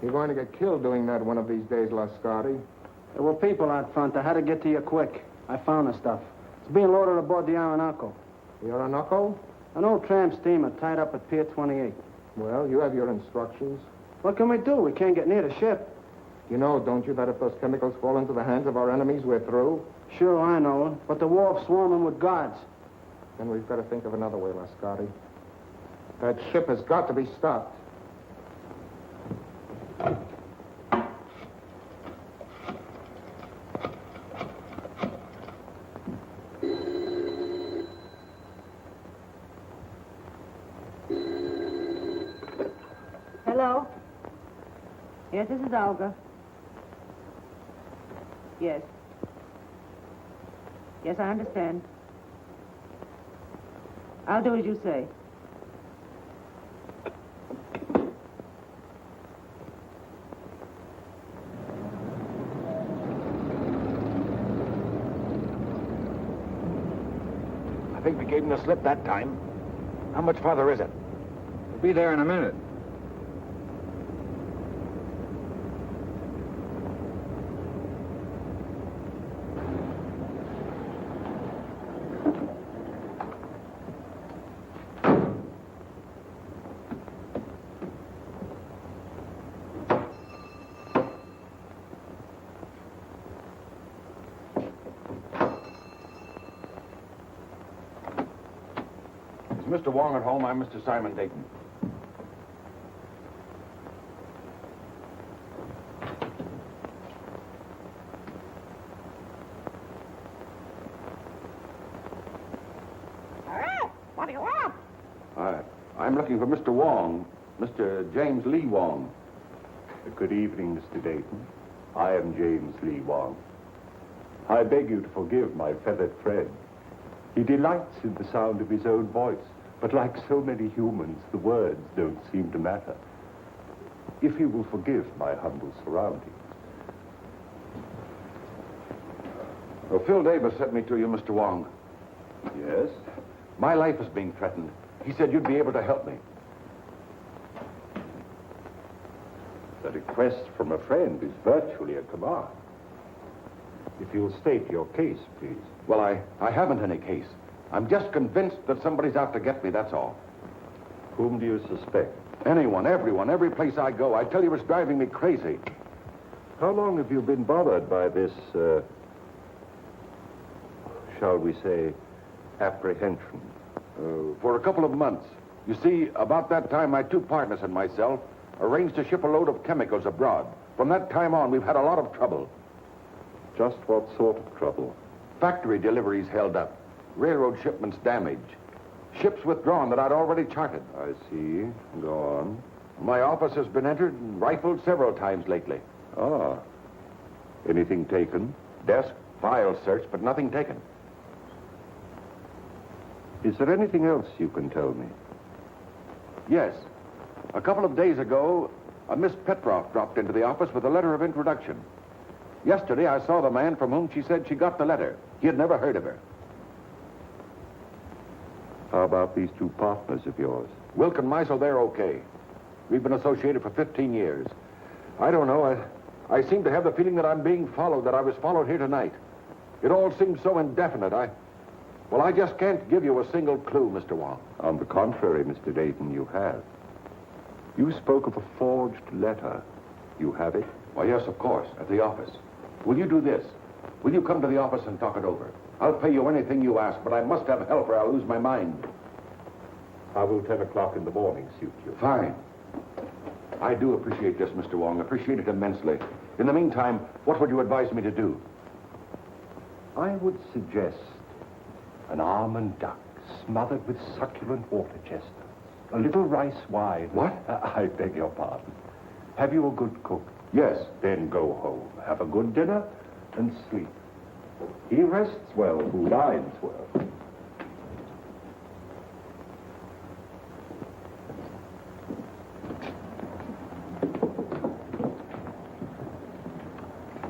You're going to get killed doing that one of these days, Lascardi. There were people out front. I had to get to you quick. I found the stuff. It's being loaded aboard the Orinoco. The Orinoco? An old tramp steamer tied up at Pier 28. Well, you have your instructions. What can we do? We can't get near the ship. You know, don't you, that if those chemicals fall into the hands of our enemies, we're through? Sure, I know. But the wharf's swarming with guards. Then we've got to think of another way, Lascardi. That ship has got to be stopped. Hello? Yes, this is Olga. Yes. Yes, I understand. I'll do as you say. I think we gave him the slip that time. How much farther is it? We'll be there in a minute. Mr. Wong at home. I'm Mr. Simon Dayton. What do you want? I'm looking for Mr. Wong, Mr. James Lee Wong. Good evening, Mr. Dayton. I am James Lee Wong. I beg you to forgive my feathered friend. He delights in the sound of his own voice, but like so many humans, the words don't seem to matter. If you will forgive my humble surroundings. Well, Phil Davis sent me to you, Mr. Wong. Yes? My life is being threatened. He said you'd be able to help me. The request from a friend is virtually a command. If you'll state your case, please. Well, I haven't any case. I'm just convinced that somebody's out to get me, that's all. Whom do you suspect? Anyone, everyone, every place I go. I tell you, it's driving me crazy. How long have you been bothered by this, shall we say, apprehension? For a couple of months. You see, about that time, my two partners and myself arranged to ship a load of chemicals abroad. From that time on, we've had a lot of trouble. Just what sort of trouble? Factory deliveries held up. Railroad shipments damaged. Ships withdrawn that I'd already charted. I see. Go on. My office has been entered and rifled several times lately. Ah. Anything taken? Desk, files searched, but nothing taken. Is there anything else you can tell me? Yes. A couple of days ago, a Miss Petroff dropped into the office with a letter of introduction. Yesterday, I saw the man from whom she said she got the letter. He had never heard of her. How about these two partners of yours? Wilk and Meisel, they're okay. We've been associated for 15 years. I don't know. I seem to have the feeling that I'm being followed, that I was followed here tonight. It all seems so indefinite. I just can't give you a single clue, Mr. Wong. On the contrary, Mr. Dayton, you have. You spoke of a forged letter. You have it? Why, yes, of course, at the office. Will you do this? Will you come to the office and talk it over? I'll pay you anything you ask, but I must have help or I'll lose my mind. How will 10 o'clock in the morning suit you? Fine. I do appreciate this, Mr. Wong. Appreciate it immensely. In the meantime, what would you advise me to do? I would suggest an almond duck smothered with succulent water chestnuts. A little rice wine. What? I beg your pardon. Have you a good cook? Yes. Then go home, have a good dinner, and sleep. He rests well who dines well.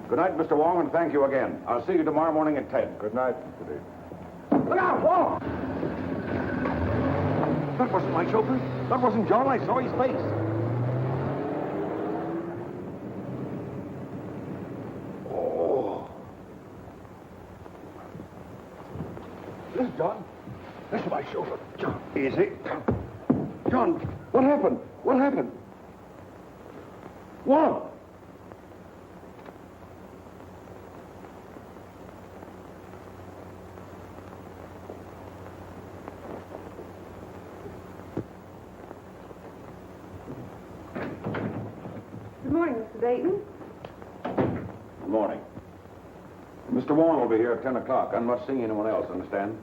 Good night, Mr. Wong, and thank you again. I'll see you tomorrow morning at 10. Good night, Mr. Dayton. Look out, Wong! That wasn't my chauffeur. That wasn't John. I saw his face. John. This is my chauffeur. John. Easy. John, what happened? What happened? What? Good morning, Mr. Dayton. Good morning. Mr. Warren will be here at 10 o'clock. I'm not seeing anyone else, understand?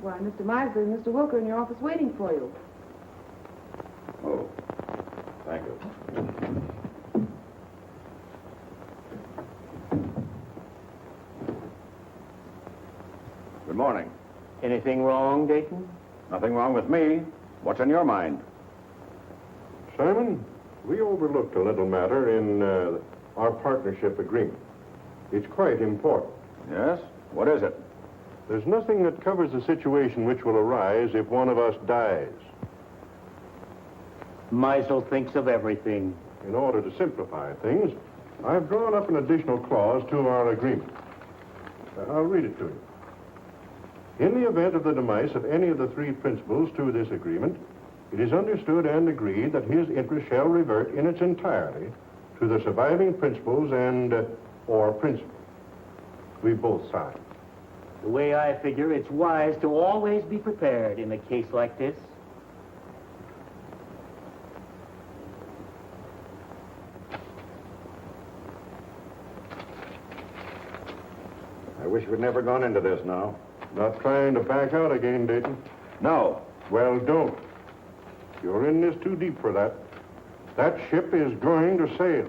Why, Mr. Miser and Mr. Wilker in your office waiting for you. Oh, thank you. Good morning. Anything wrong, Dayton? Nothing wrong with me. What's on your mind? Simon, we overlooked a little matter in our partnership agreement. It's quite important. Yes? What is it? There's nothing that covers the situation which will arise if one of us dies. Meisel thinks of everything. In order to simplify things, I've drawn up an additional clause to our agreement. I'll read it to you. In the event of the demise of any of the three principals to this agreement, it is understood and agreed that his interest shall revert in its entirety to the surviving principals and or principal. We both signed. The way I figure, it's wise to always be prepared in a case like this. I wish we'd never gone into this now. Not trying to back out again, Dayton. No. Well, don't. You're in this too deep for that. That ship is going to sail.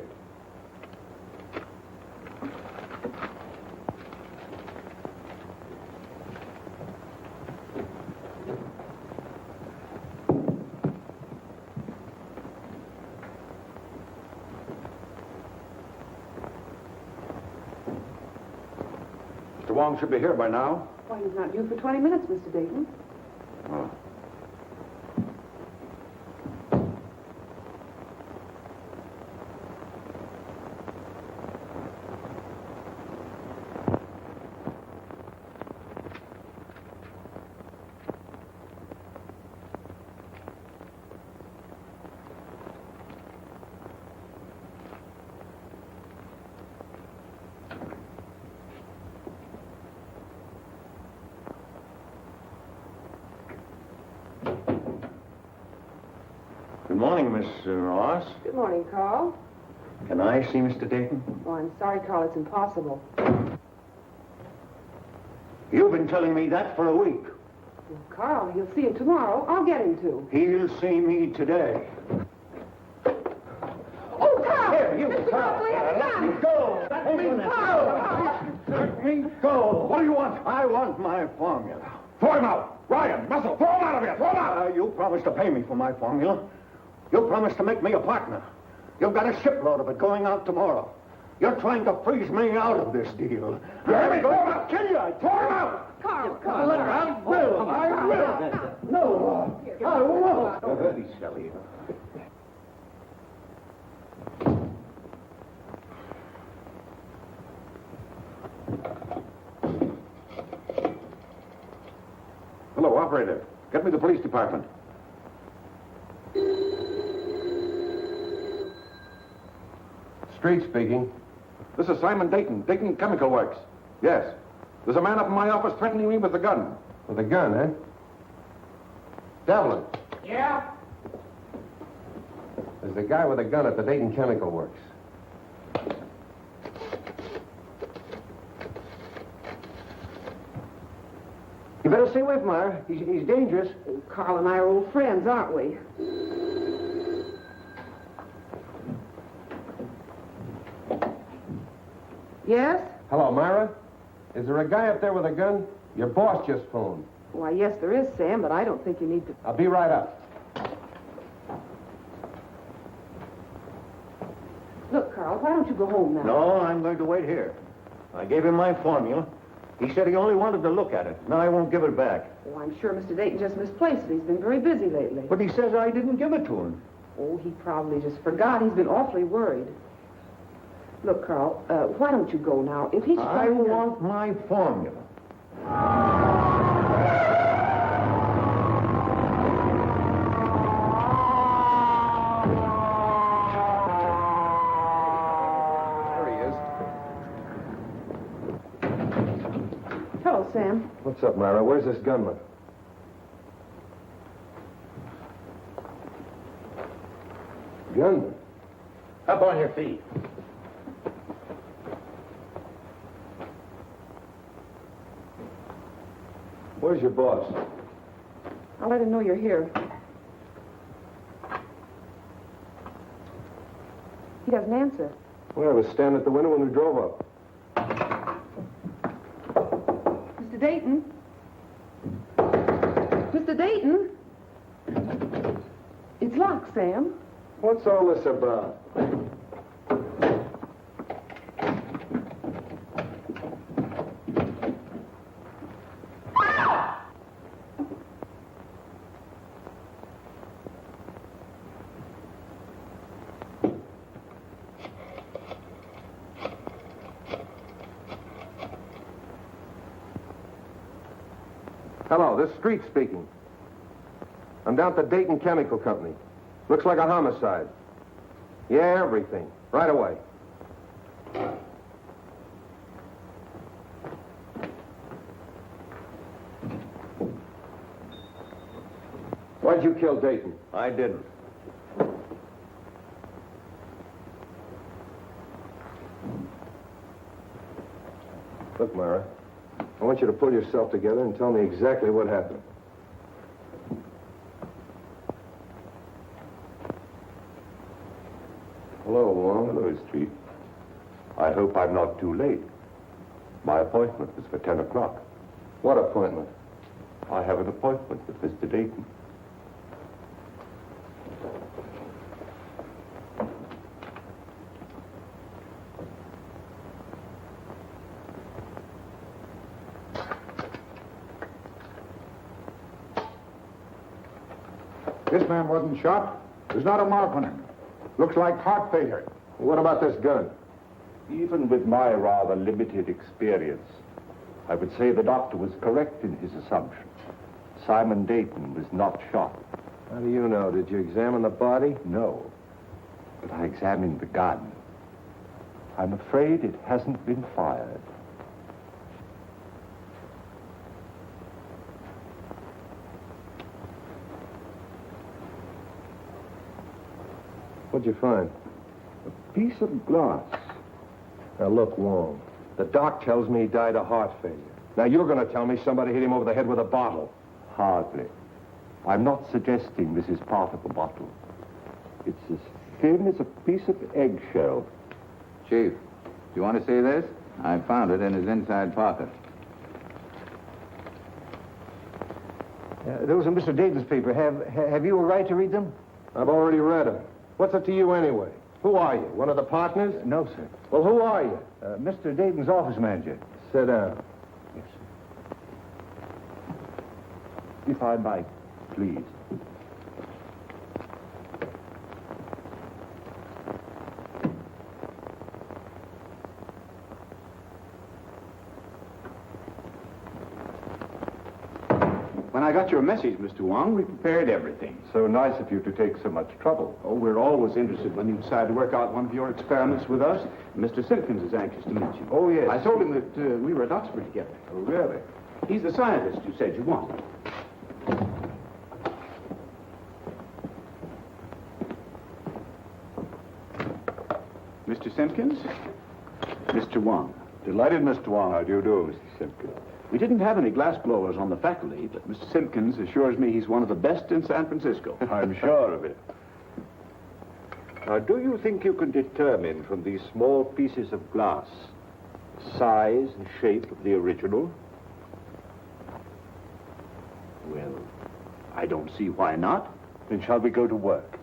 Mr. Wong should be here by now. Why, he's not due for 20 minutes, Mr. Dayton. Oh. Good morning, Miss Ross. Good morning, Carl. Can I see Mr. Dayton? Oh, I'm sorry, Carl. It's impossible. You've been telling me that for a week. Well, Carl, he'll see him tomorrow. I'll get him to. He'll see me today. Oh, Carl! Here, you, Mr. Carl. Copley, have a Let gun! me go! Let me go! Let me go! What do you want? I want my formula. Throw him out! Ryan, Muscle, throw him out of here! Throw him out! You promised to pay me for my formula. You promised to make me a partner. You've got a shipload of it going out tomorrow. You're trying to freeze me out of this deal. You hear me? Throw him out! Kill you! Throw him out! Carl, I will! I will! No! I won't! Be silly. Hello, operator. Get me the police department. Street speaking. This is Simon Dayton, Dayton Chemical Works. Yes. There's a man up in my office threatening me with a gun. With a gun, eh? Devlin. Yeah? There's the guy with a gun at the Dayton Chemical Works. You better stay away from her. He's dangerous. Carl and I are old friends, aren't we? Yes? Hello, Myra. Is there a guy up there with a gun? Your boss just phoned. Why, yes, there is, Sam, but I don't think you need to... I'll be right up. Look, Carl, why don't you go home now? No, I'm going to wait here. I gave him my formula. He said he only wanted to look at it. Now I won't give it back. Oh, I'm sure Mr. Dayton just misplaced it. He's been very busy lately. But he says I didn't give it to him. Oh, he probably just forgot. He's been awfully worried. Look, Carl, why don't you go now? If he should I come in- want my formula. Sam. What's up, Myra? Where's this gunman? Gunman? Up on your feet. Where's your boss? I'll let him know you're here. He doesn't answer. Well, I was standing at the window when we drove up. Mr. Dayton? Mr. Dayton? It's locked, Sam. What's all this about? Hello, this is Street speaking. I'm down at the Dayton Chemical Company. Looks like a homicide. Yeah, everything. Right away. Why'd you kill Dayton? I didn't. Look, Myra, I want you to pull yourself together and tell me exactly what happened. Hello, Wong. Hello, Street. I hope I'm not too late. My appointment was for 10 o'clock. What appointment? I have an appointment with Mr. Dayton. This man wasn't shot. There's not a mark on him. Looks like heart failure. What about this gun? Even with my rather limited experience, I would say the doctor was correct in his assumption. Simon Dayton was not shot. How do you know? Did you examine the body? No, but I examined the gun. I'm afraid it hasn't been fired. What'd you find? A piece of glass. Now, look, Wong. The doc tells me he died of heart failure. Now, you're going to tell me somebody hit him over the head with a bottle. Hardly. I'm not suggesting this is part of a bottle. It's as thin as a piece of eggshell. Chief, do you want to see this? I found it in his inside pocket. Those are Mr. Dayton's papers. Have you a right to read them? I've already read them. What's it to you anyway? Who are you? One of the partners? No, sir. Well, who are you? Mr. Dayton's office manager. Sit down. Yes, sir. If I might, please. When I got your message, Mr. Wong, we prepared everything. So nice of you to take so much trouble. Oh, we're always interested when you decide to work out one of your experiments with us. Mr. Simpkins is anxious to meet you. Oh, yes. I told him that we were at Oxford together. Oh, really? He's the scientist you said you wanted. Mr. Simpkins? Mr. Wong. Delighted, Mr. Wong. How do you do, Mr. Simpkins? We didn't have any glass blowers on the faculty, but Mr. Simpkins assures me he's one of the best in San Francisco. I'm sure of it. Now, do you think you can determine from these small pieces of glass size and shape of the original? Well, I don't see why not. Then shall we go to work?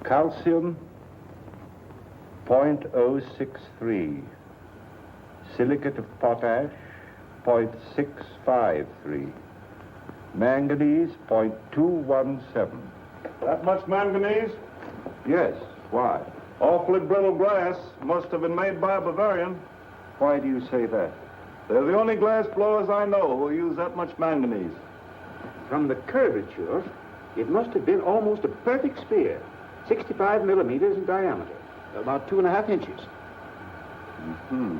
Calcium, 0.063. Silicate of potash, 0.653. Manganese, 0.217. That much manganese? Yes, why? Awfully brittle glass. Must have been made by a Bavarian. Why do you say that? They're the only glass blowers I know who use that much manganese. From the curvature, it must have been almost a perfect sphere. 65 millimeters in diameter. About 2.5 inches. Mm-hmm.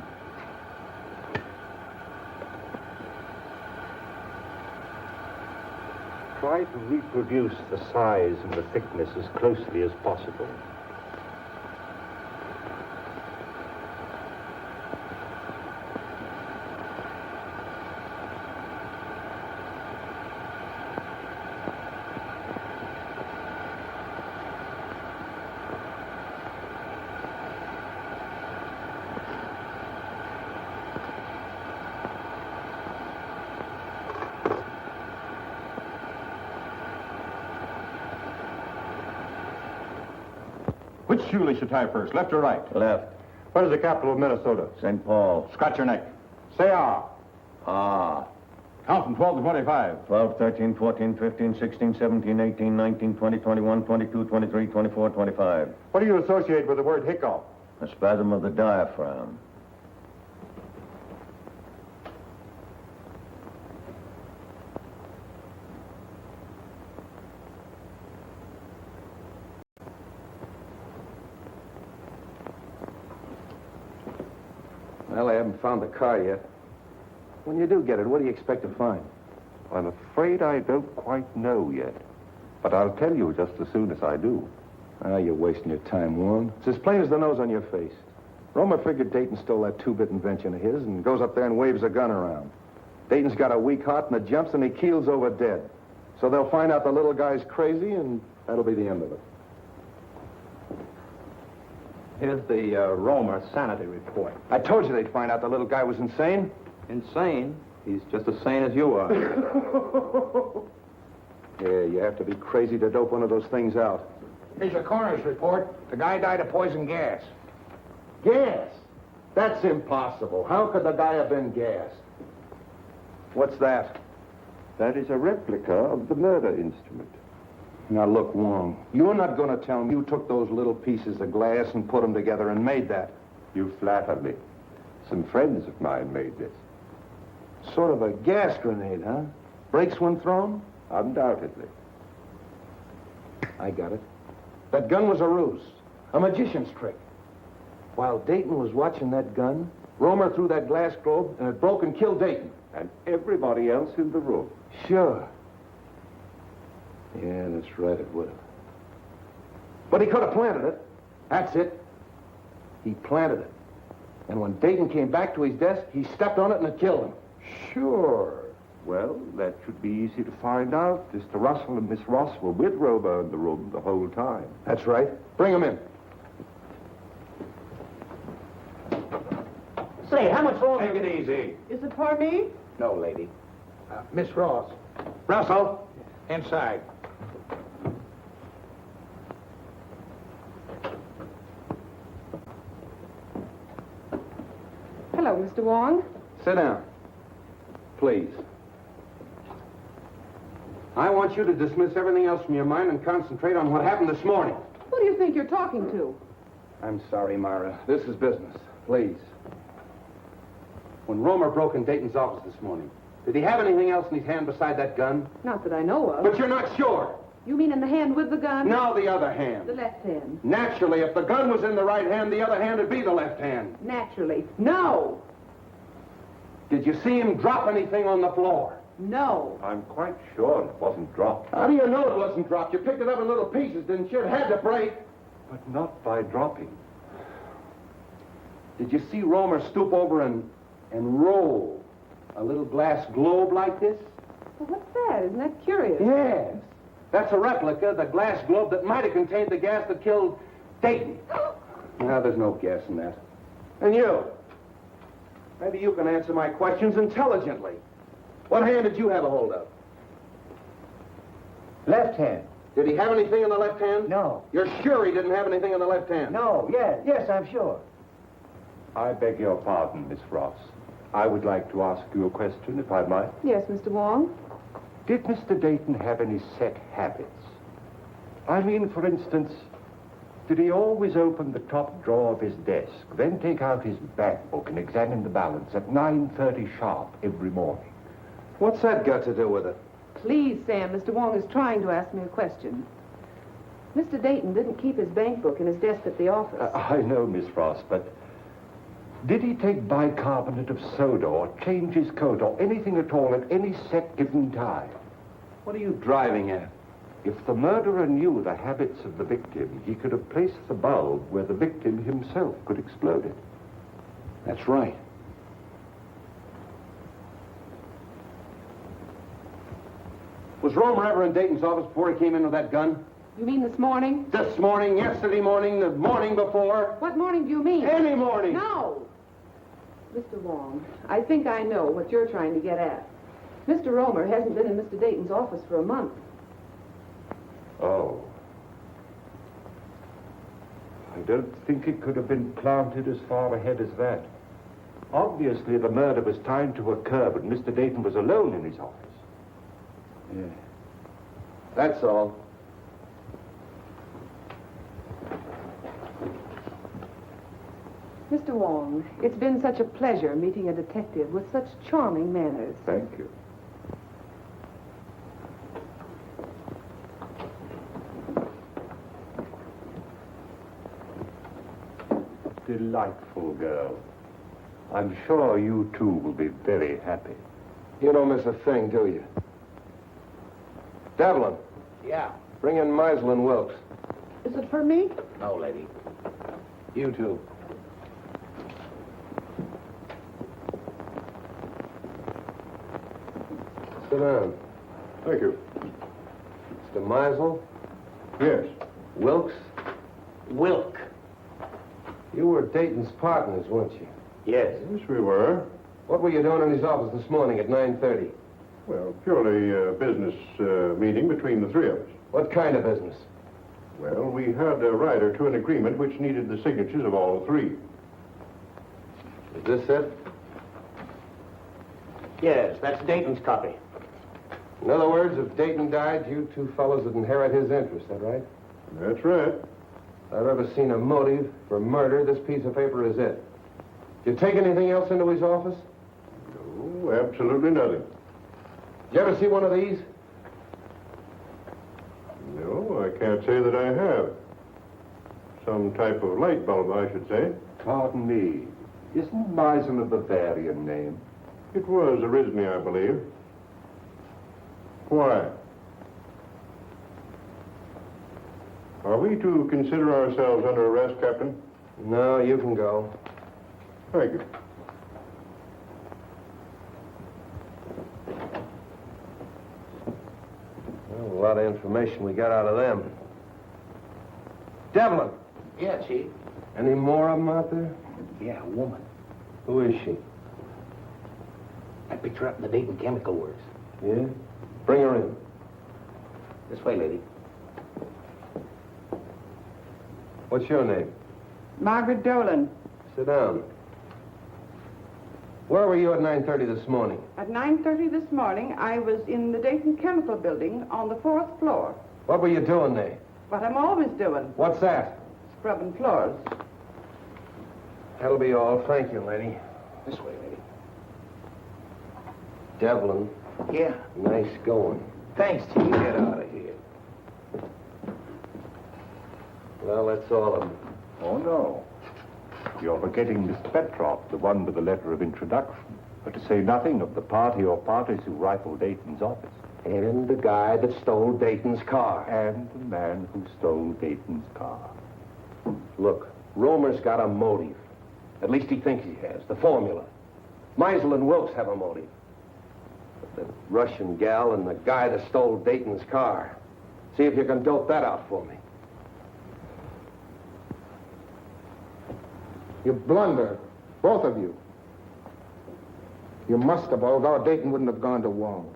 Try to reproduce the size and the thickness as closely as possible. Which shoelace should tie first, left or right? Left. What is the capital of Minnesota? St. Paul. Scratch your neck. Say ah. Ah. Count from 12 to 25. 12, 13, 14, 15, 16, 17, 18, 19, 20, 21, 22, 23, 24, 25. What do you associate with the word hiccough? A spasm of the diaphragm. Well, I haven't found the car yet. When you do get it, what do you expect to find? I'm afraid I don't quite know yet. But I'll tell you just as soon as I do. Ah, you're wasting your time, Warren. It's as plain as the nose on your face. Romer figured Dayton stole that two-bit invention of his and goes up there and waves a gun around. Dayton's got a weak heart and it jumps and he keels over dead. So they'll find out the little guy's crazy and that'll be the end of it. Here's the Romer sanity report. I told you they'd find out the little guy was insane. Insane? He's just as sane as you are. Yeah, you have to be crazy to dope one of those things out. Here's your coroner's report. The guy died of poison gas. Gas? That's impossible. How could the guy have been gassed? What's that? That is a replica of the murder instrument. Now, look, Wong, you're not going to tell me you took those little pieces of glass and put them together and made that. You flatter me. Some friends of mine made this. Sort of a gas grenade, huh? Breaks when thrown? Undoubtedly. I got it. That gun was a ruse, a magician's trick. While Dayton was watching that gun, Romer threw that glass globe and it broke and killed Dayton. And everybody else in the room. Sure. Yeah, that's right, it would have. But he could have planted it. That's it. He planted it. And when Dayton came back to his desk, he stepped on it and it killed him. Sure. Well, that should be easy to find out. Mr. Russell and Miss Ross were with Romer in the room the whole time. That's right. Bring him in. Say, how much longer? Take it easy. Is it for me? No, lady. Miss Ross. Russell. Inside. Hello, Mr. Wong. Sit down. Please. I want you to dismiss everything else from your mind and concentrate on what happened this morning. Who do you think you're talking to? I'm sorry, Myra. This is business. Please. When Romer broke in Dayton's office this morning, did he have anything else in his hand beside that gun? Not that I know of. But you're not sure. You mean in the hand with the gun? No, the other hand. The left hand. Naturally, if the gun was in the right hand, the other hand would be the left hand. Naturally. No! Did you see him drop anything on the floor? No. I'm quite sure it wasn't dropped. How do you know it wasn't dropped? You picked it up in little pieces, didn't you? It had to break. But not by dropping. Did you see Romer stoop over and roll a little glass globe like this? Well, what's that? Isn't that curious? Yes. That's a replica of the glass globe that might have contained the gas that killed Dayton. Now, there's no gas in that. And you? Maybe you can answer my questions intelligently. What hand did you have a hold of? Left hand. Did he have anything in the left hand? No. You're sure he didn't have anything in the left hand? No, yes, I'm sure. I beg your pardon, Miss Ross. I would like to ask you a question, if I might. Yes, Mr. Wong. Did Mr. Dayton have any set habits? I mean, for instance, Did he always open the top drawer of his desk, then take out his bank book and examine the balance at 9:30 sharp every morning? What's that got to do with it? Please, Sam, Mr. Wong is trying to ask me a question. Mr. Dayton didn't keep his bank book in his desk at the office. I know, Miss Frost, but did he take bicarbonate of soda or change his coat or anything at all at any set given time? What are you driving at? If the murderer knew the habits of the victim, he could have placed the bulb where the victim himself could explode it. That's right. Was Romer ever in Dayton's office before he came in with that gun? You mean this morning? This morning, yesterday morning, the morning before? What morning do you mean? Any morning. No. Mr. Wong, I think I know what you're trying to get at. Mr. Romer hasn't been in Mr. Dayton's office for a month. Oh. I don't think it could have been planted as far ahead as that. Obviously, the murder was timed to occur when Mr. Dayton was alone in his office. Yeah. That's all. Mr. Wong, it's been such a pleasure meeting a detective with such charming manners. Thank you. Delightful girl. I'm sure you two will be very happy. You don't miss a thing, do you? Devlin, Yeah. bring in Meisel and Wilkes. Is it for me? No, lady. You too. Sit down. Thank you. Mr. Meisel, Yes. Wilkes, Wilk. you were Dayton's partners, weren't you? Yes. Yes, we were. What were you doing in his office this morning at 9:30? Well, purely a business meeting between the three of us. What kind of business? Well, we had a rider to an agreement which needed the signatures of all three. Is this it? Yes, that's Dayton's copy. In other words, if Dayton died, you two fellows would inherit his interest, that right? That's right. If I've ever seen a motive for murder, this piece of paper is it. Did you take anything else into his office? No, absolutely nothing. Did you ever see one of these? No, I can't say that I have. Some type of light bulb, I should say. Pardon me. Isn't Meisel a Bavarian name? It was originally, I believe. Why? Are we to consider ourselves under arrest, Captain? No, you can go. Thank you. Well, a lot of information we got out of them. Devlin, Yeah, Chief. any more of them out there? Yeah, a woman. Who is she? I picked her up in the Dayton Chemical Works. Yeah? Bring her in. This way, lady. What's your name? Margaret Dolan. Sit down. Where were you at 9:30 this morning? At 9:30 this morning, I was in the Dayton Chemical Building on the 4th floor. What were you doing there? What I'm always doing, What's that? scrubbing floors. That'll be all. Thank you, lady. This way, lady. Devlin, Yeah. nice going. Thanks, Chief. Get out of here. Well, that's all of them. Oh, no. You're forgetting Miss Petroff, the one with the letter of introduction. But to say nothing of the party or parties who rifled Dayton's office. And the guy that stole Dayton's car. And the man who stole Dayton's car. Look, Romer's got a motive. At least he thinks he has. The formula. Meisel and Wilkes have a motive. But the Russian gal and the guy that stole Dayton's car. See if you can dope that out for me. You blunder, both of you. You must have, although Dayton wouldn't have gone to Wong.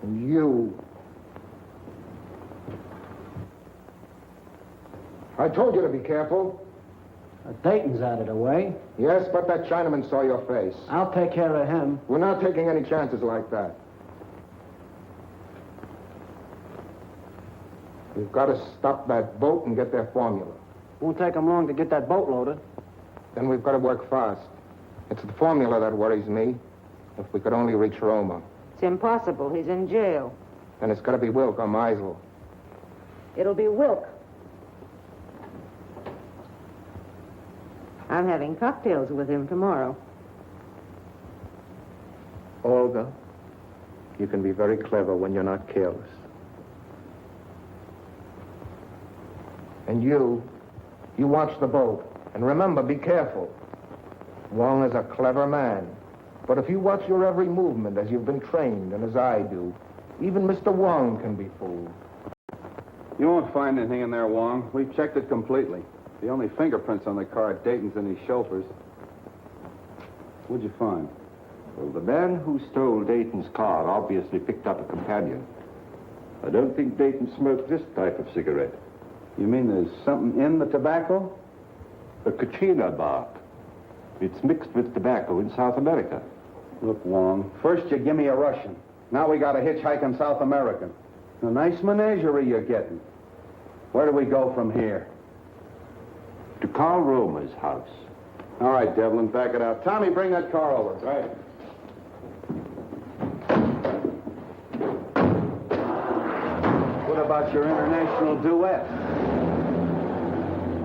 And you... I told you to be careful. Dayton's out of the way. Yes, but that Chinaman saw your face. I'll take care of him. We're not taking any chances like that. We've got to stop that boat and get their formula. Won't take them long to get that boat loaded. Then we've got to work fast. It's the formula that worries me. If we could only reach Roma. It's impossible. He's in jail. Then it's got to be Wilk or Meisel. It'll be Wilk. I'm having cocktails with him tomorrow. Olga, you can be very clever when you're not careless. And you watch the boat. And remember, be careful. Wong is a clever man. But if you watch your every movement as you've been trained and as I do, even Mr. Wong can be fooled. You won't find anything in there, Wong. We've checked it completely. The only fingerprints on the car are Dayton's and his chauffeur's. What'd you find? Well, the man who stole Dayton's car obviously picked up a companion. I don't think Dayton smoked this type of cigarette. You mean there's something in the tobacco? A Kachina bark. It's mixed with tobacco in South America. Look, Wong, first you give me a Russian. Now we got a hitchhiking South American. A nice menagerie you're getting. Where do we go from here? To Carl Romer's house. All right, Devlin, back it out. Tommy, bring that car over. Right. What about your international duet?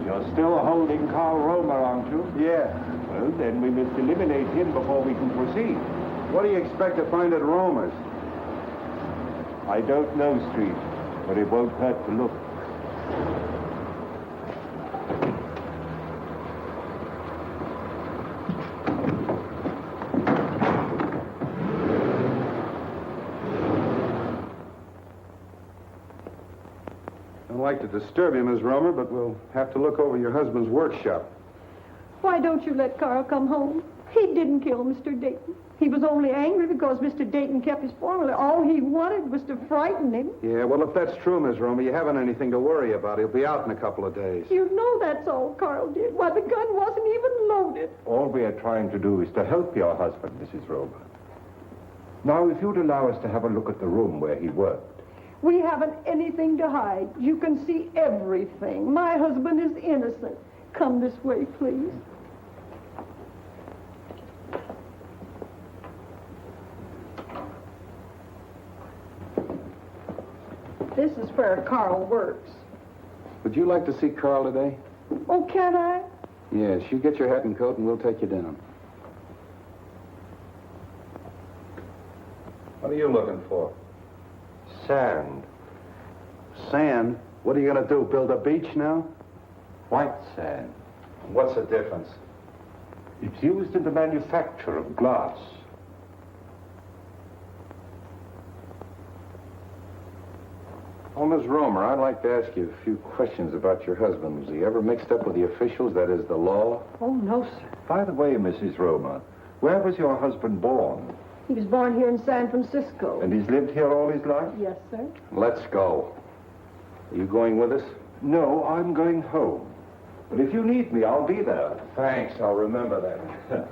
You're still holding Carl Romer, aren't you? Yeah. Well, then we must eliminate him before we can proceed. What do you expect to find at Romer's? I don't know, Street, but it won't hurt to look. Don't like to disturb you, Miss Romer, but we'll have to look over your husband's workshop. Why don't you let Carl come home? He didn't kill Mr. Dayton. He was only angry because Mr. Dayton kept his formula. All he wanted was to frighten him. Yeah, well, if that's true, Miss Romer, you haven't anything to worry about. He'll be out in a couple of days. You know that's all Carl did. Why, the gun wasn't even loaded. All we are trying to do is to help your husband, Mrs. Romer. Now, if you'd allow us to have a look at the room where he worked. We haven't anything to hide. You can see everything. My husband is innocent. Come this way, please. This is where Carl works. Would you like to see Carl today? Oh, can I? Yes, you get your hat and coat and we'll take you down. What are you looking for? Sand. Sand? What are you going to do, build a beach now? White sand. What's the difference? It's used in the manufacture of glass. Oh, Miss Romer, I'd like to ask you a few questions about your husband. Was he ever mixed up with the officials, that is, the law? Oh, no, sir. By the way, Mrs. Romer, where was your husband born? He was born here in San Francisco. And he's lived here all his life? Yes, sir. Let's go. Are you going with us? No, I'm going home. But if you need me, I'll be there. Thanks, I'll remember that.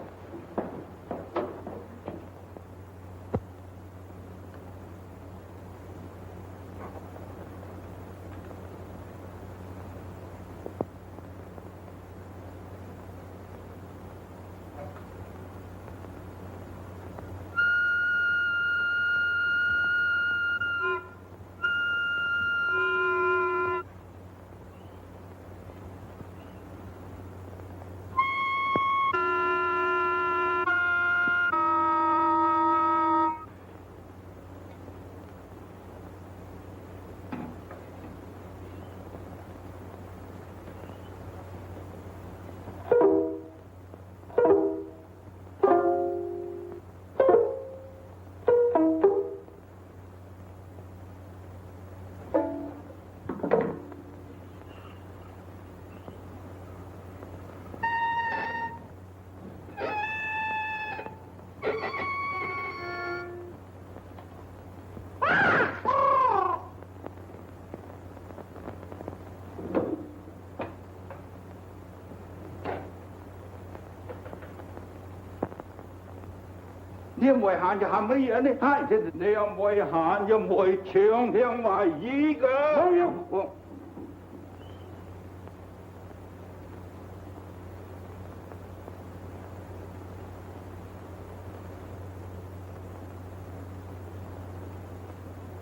天為限就係乜嘢呢？係，你又唔會限，又唔會長聽話語㗎。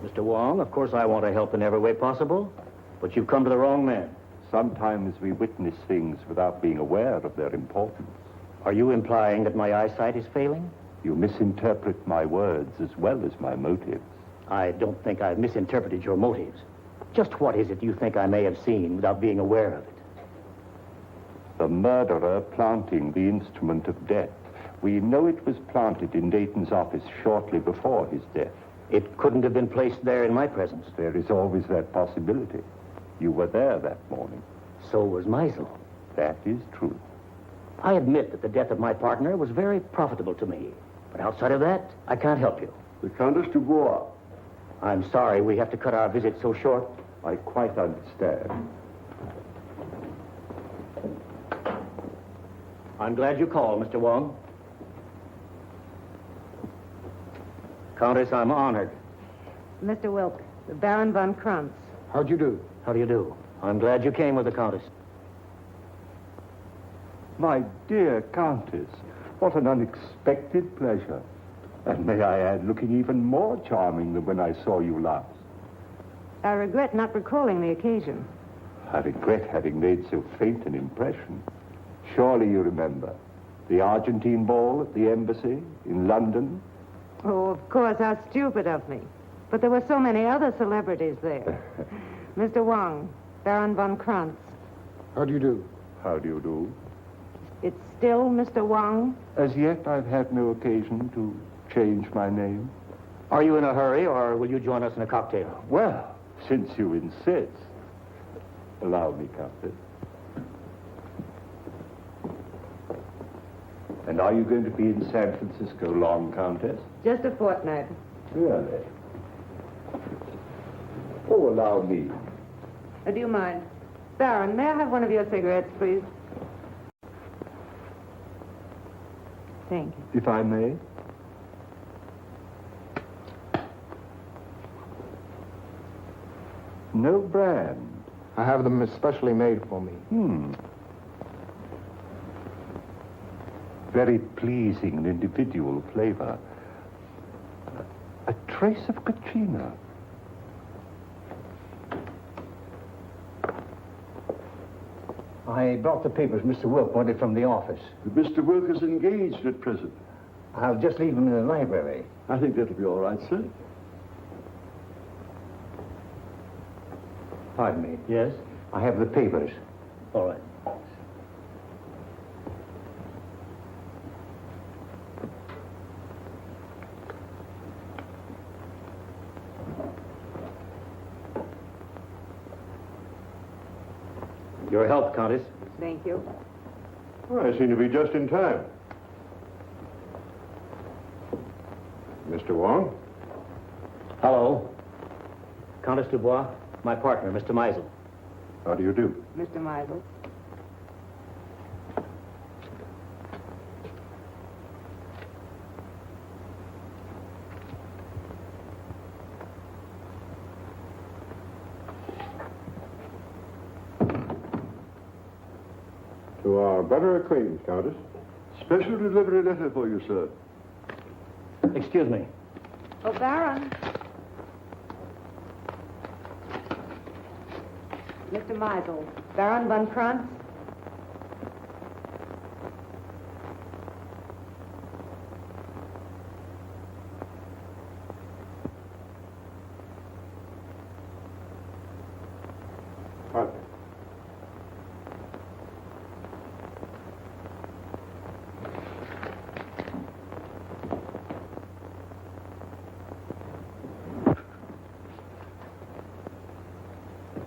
Mr. Wong, of course I want to help in every way possible, but you've come to the wrong man. Sometimes we witness things without being aware of their importance. Are you implying that my eyesight is failing? You misinterpret my words as well as my motives. I don't think I've misinterpreted your motives. Just what is it you think I may have seen without being aware of it? The murderer planting the instrument of death. We know it was planted in Dayton's office shortly before his death. It couldn't have been placed there in my presence. There is always that possibility. You were there that morning. So was Meisel. That is true. I admit that the death of my partner was very profitable to me. But outside of that, I can't help you. The Countess Dubois. I'm sorry we have to cut our visit so short. I quite understand. I'm glad you called, Mr. Wong. Countess, I'm honored. Mr. Wilk, the Baron von Krantz. How'd you do? How do you do? I'm glad you came with the Countess. My dear Countess, what an unexpected pleasure. And may I add, looking even more charming than when I saw you last. I regret not recalling the occasion. I regret having made so faint an impression. Surely you remember the Argentine ball at the embassy in London? Oh, of course, how stupid of me. But there were so many other celebrities there. Mr. Wong, Baron von Krantz. How do you do? How do you do? It's still Mr. Wong? As yet, I've had no occasion to change my name. Are you in a hurry, or will you join us in a cocktail? Well, since you insist, allow me, Countess. And are you going to be in San Francisco long, Countess? Just a fortnight. Really? Oh, allow me. Do you mind? Baron, may I have one of your cigarettes, please? Thank you. If I may. No brand. I have them especially made for me. Very pleasing and individual flavor. A trace of Katrina. I brought the papers Mr. Wilk wanted from the office. Mr. Wilk is engaged at present. I'll just leave them in the library. I think that'll be all right, sir. Pardon me. Yes? I have the papers. All right. Your health, Countess. Thank you. Well, I seem to be just in time. Mr. Wong? Hello. Countess Dubois, my partner, Mr. Meisel. How do you do? Mr. Meisel. To our better acquaintance, Countess. Special delivery letter for you, sir. Excuse me. Oh, Baron. Mr. Meisel, Baron von Krantz. Pardon.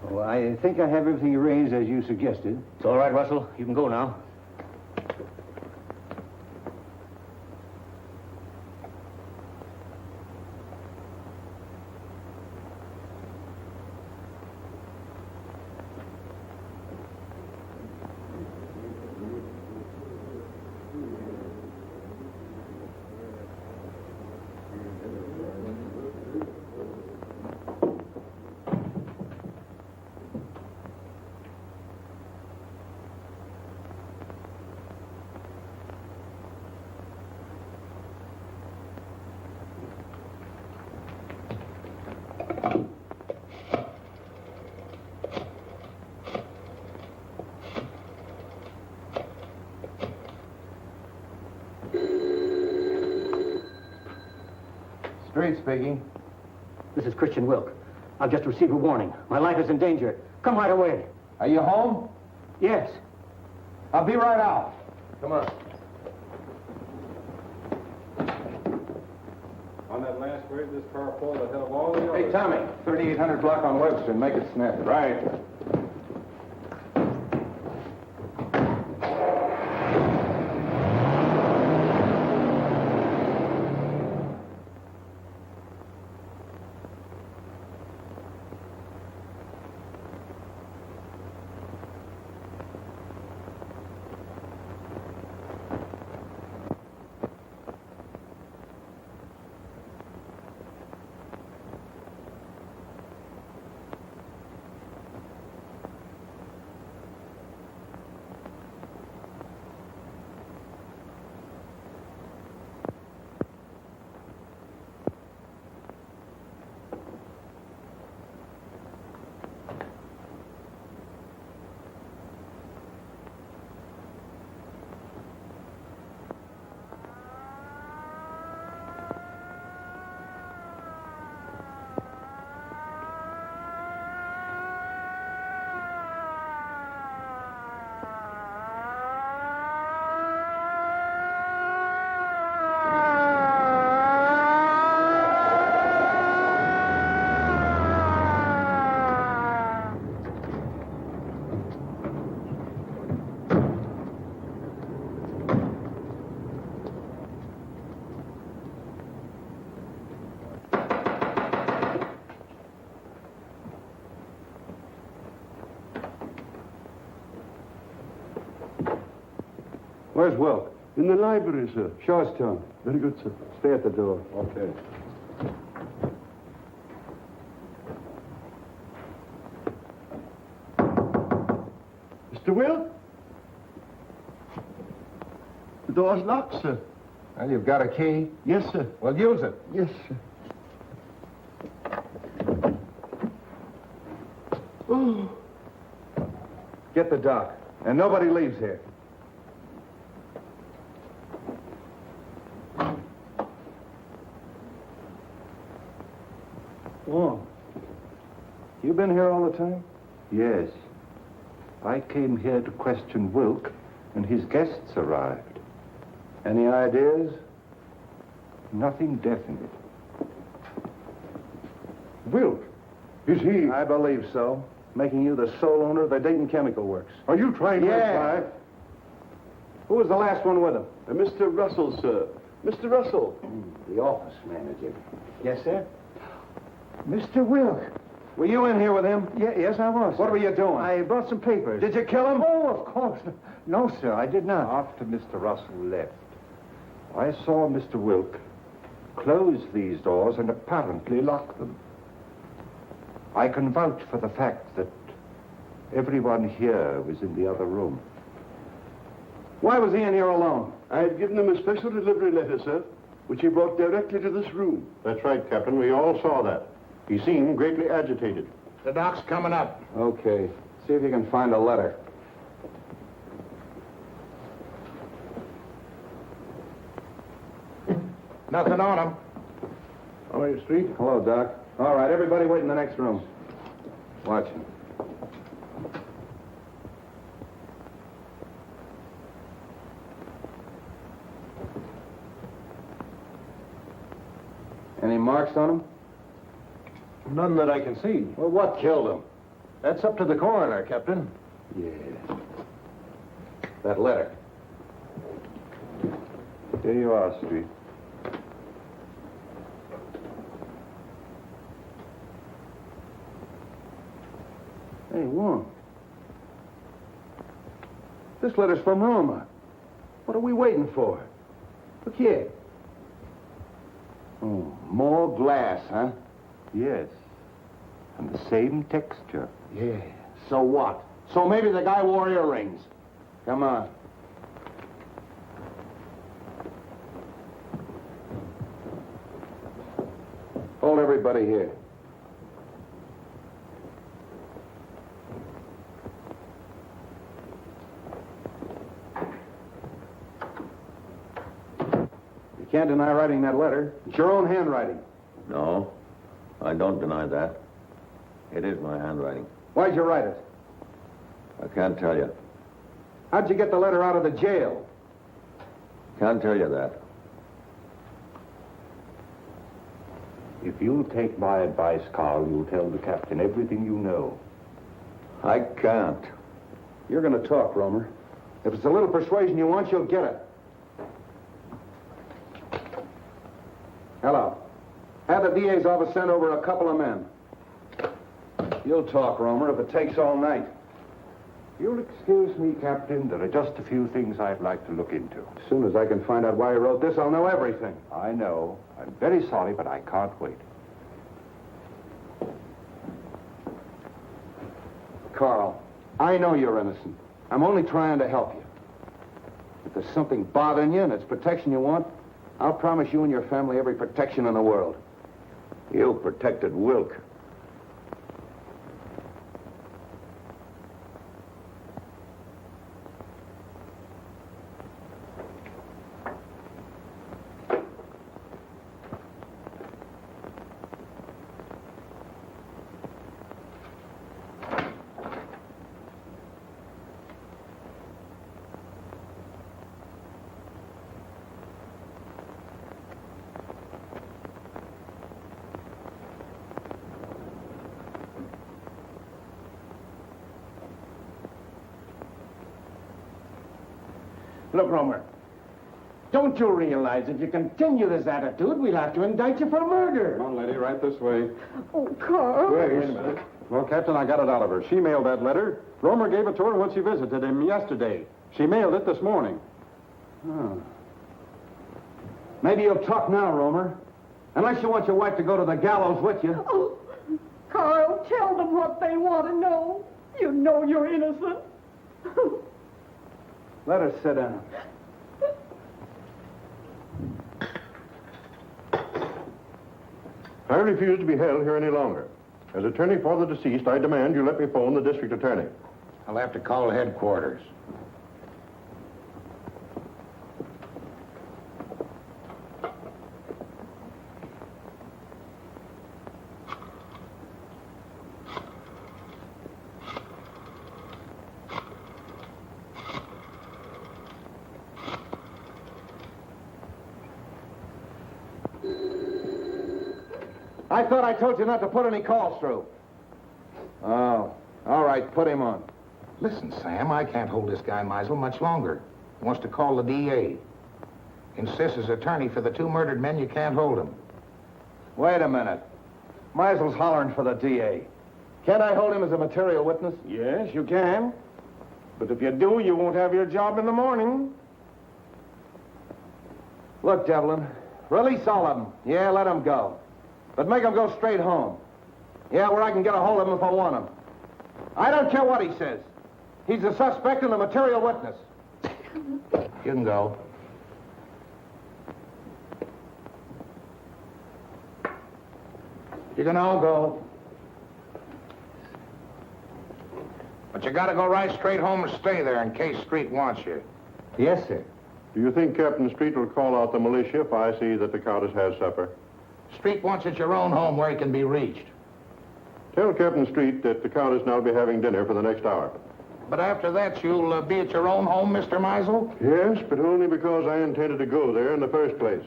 Well, I think I have everything arranged as you suggested. It's all right, Russell. You can go now. Street speaking. This is Christian Wilk. I've just received a warning. My life is in danger. Come right away. Are you home? Yes. I'll be right out. Come on. On that last grade, this car pulled ahead of all the others. Hey, Tommy, 3800 block on Webster. Make it snap. Right. Where's Wilk? In the library, sir. Show us to him. Very good, sir. Stay at the door. Okay. Mr. Wilk? The door's locked, sir. Well, you've got a key? Yes, sir. Well, use it. Yes, sir. Oh. Get the dock. And nobody leaves here. Oh. You been here all the time? Yes. I came here to question Wilk, and his guests arrived. Any ideas? Nothing definite. Wilk? Is he? I believe so. Making you the sole owner of the Dayton Chemical Works. Are you trying to imply? Who was the last one with him? Mr. Russell, sir. Mr. Russell. The office manager. Yes, sir. Mr. Wilk. Were you in here with him? Yes, I was. What were you doing? I brought some papers. Did you kill him? Oh, of course. No, sir, I did not. After Mr. Russell left, I saw Mr. Wilk close these doors and apparently lock them. I can vouch for the fact that everyone here was in the other room. Why was he in here alone? I had given him a special delivery letter, sir, which he brought directly to this room. That's right, Captain. We all saw that. He seemed greatly agitated. The dock's coming up. Okay. See if you can find a letter. Nothing on him. Oh, your street? Hello, Doc. All right, everybody wait in the next room. Watch him. Any marks on him? None that I can see. Well, what killed him? That's up to the coroner, Captain. Yeah. That letter. Here you are, Street. Hey, Wong. This letter's from Roma. What are we waiting for? Look here. Oh, More glass, huh? yes. And the same texture. Yeah. So what? So maybe the guy wore earrings. Come on. Hold everybody here. You can't deny writing that letter. It's your own handwriting. No, I don't deny that. It is my handwriting. Why'd you write it? I can't tell you. How'd you get the letter out of the jail? Can't tell you that. If you'll take my advice, Carl, you'll tell the captain everything you know. I can't. You're going to talk, Romer. If it's a little persuasion you want, you'll get it. Hello. Have the DA's office send over a couple of men. You'll talk, Romer, if it takes all night. You'll excuse me, Captain. There are just a few things I'd like to look into. As soon as I can find out why he wrote this, I'll know everything. I know. I'm very sorry, but I can't wait. Carl, I know you're innocent. I'm only trying to help you. If there's something bothering you and it's protection you want, I'll promise you and your family every protection in the world. You protected Wilk. Look, Romer, don't you realize if you continue this attitude, we'll have to indict you for murder? Come on, lady, right this way. Oh, Carl. Wait a minute. Well, Captain, I got it out of her. She mailed that letter. Romer gave it to her when she visited him yesterday. She mailed it this morning. Oh. Maybe you'll talk now, Romer. Unless you want your wife to go to the gallows with you. Oh, Carl, tell them what they want to know. You know you're innocent. Let her sit down. I refuse to be held here any longer. As attorney for the deceased, I demand you let me phone the district attorney. I'll have to call headquarters. I thought I told you not to put any calls through. Oh, all right, put him on. Listen, Sam, I can't hold this guy Meisel much longer. He wants to call the DA. Insists as attorney for the two murdered men, you can't hold him. Wait a minute. Meisel's hollering for the DA. Can't I hold him as a material witness? Yes, you can. But if you do, you won't have your job in the morning. Look, Devlin, release all of them. Yeah, let them go. But make them go straight home. Yeah, where I can get a hold of him if I want him. I don't care what he says. He's a suspect and a material witness. You can go. You can all go. But you gotta go right straight home and stay there in case Street wants you. Yes, sir. Do you think Captain Street will call out the militia if I see that the Countess has supper? Street wants at your own home where he can be reached. Tell Captain Street that the Countess and I will be having dinner for the next hour. But after that, you'll be at your own home, Mr. Meisel? Yes, but only because I intended to go there in the first place.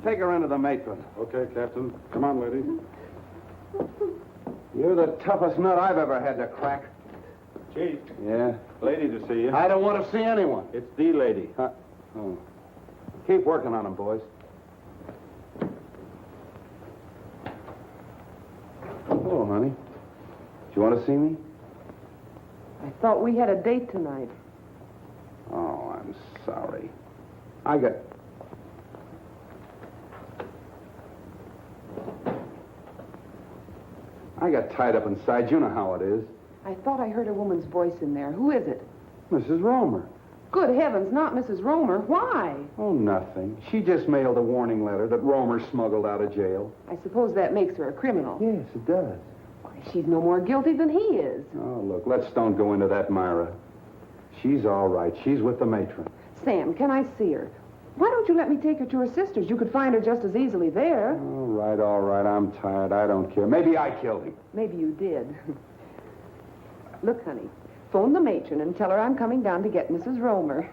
Take her into the matron. Okay, Captain. Come on, lady. You're the toughest nut I've ever had to crack. Chief. Yeah? Lady to see you. I don't want to see anyone. It's the lady. Oh. Keep working on him, boys. Hello, honey. Do you want to see me? I thought we had a date tonight. Oh, I'm sorry. I got tied up inside. You know how it is. I thought I heard a woman's voice in there. Who is it? Mrs. Romer. Good heavens, not Mrs. Romer. Why? Oh, nothing. She just mailed a warning letter that Romer smuggled out of jail. I suppose that makes her a criminal. Yes, it does. Why, she's no more guilty than he is. Oh, look, let's don't go into that, Myra. She's all right. She's with the matron. Sam, can I see her? Why don't you let me take her to her sister's? You could find her just as easily there. All right. I'm tired. I don't care. Maybe I killed him. Maybe you did. Look, honey, phone the matron and tell her I'm coming down to get Mrs. Romer.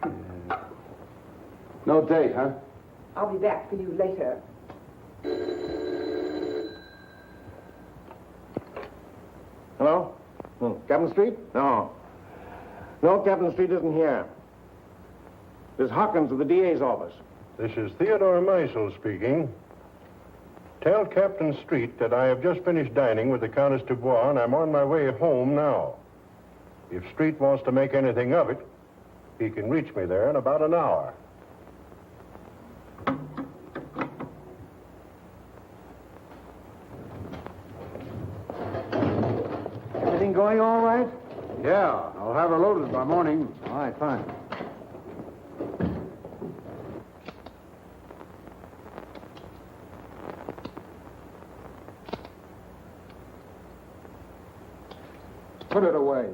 No date, huh? I'll be back for you later. Hello? Captain Street? No. No, Captain Street isn't here. This is Hawkins of the DA's office. This is Theodore Meisel speaking. Tell Captain Street that I have just finished dining with the Countess Dubois, and I'm on my way home now. If Street wants to make anything of it, he can reach me there in about an hour. Everything going all right? Yeah, I'll have her loaded by morning. All right, fine. Put it away.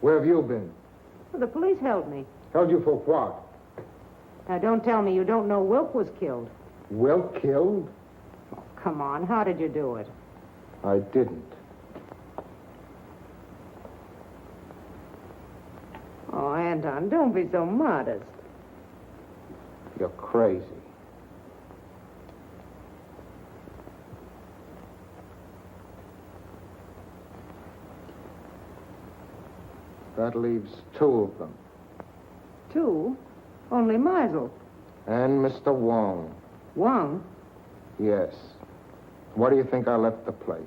Where have you been? Well, the police held me. Held you for what? Now, don't tell me you don't know Wilk was killed. Wilk killed? Come on, how did you do it? I didn't. Oh, Anton, don't be so modest. You're crazy. That leaves two of them. Two? Only Meisel. And Mr. Wong. Wong? Yes. Why do you think I left the place?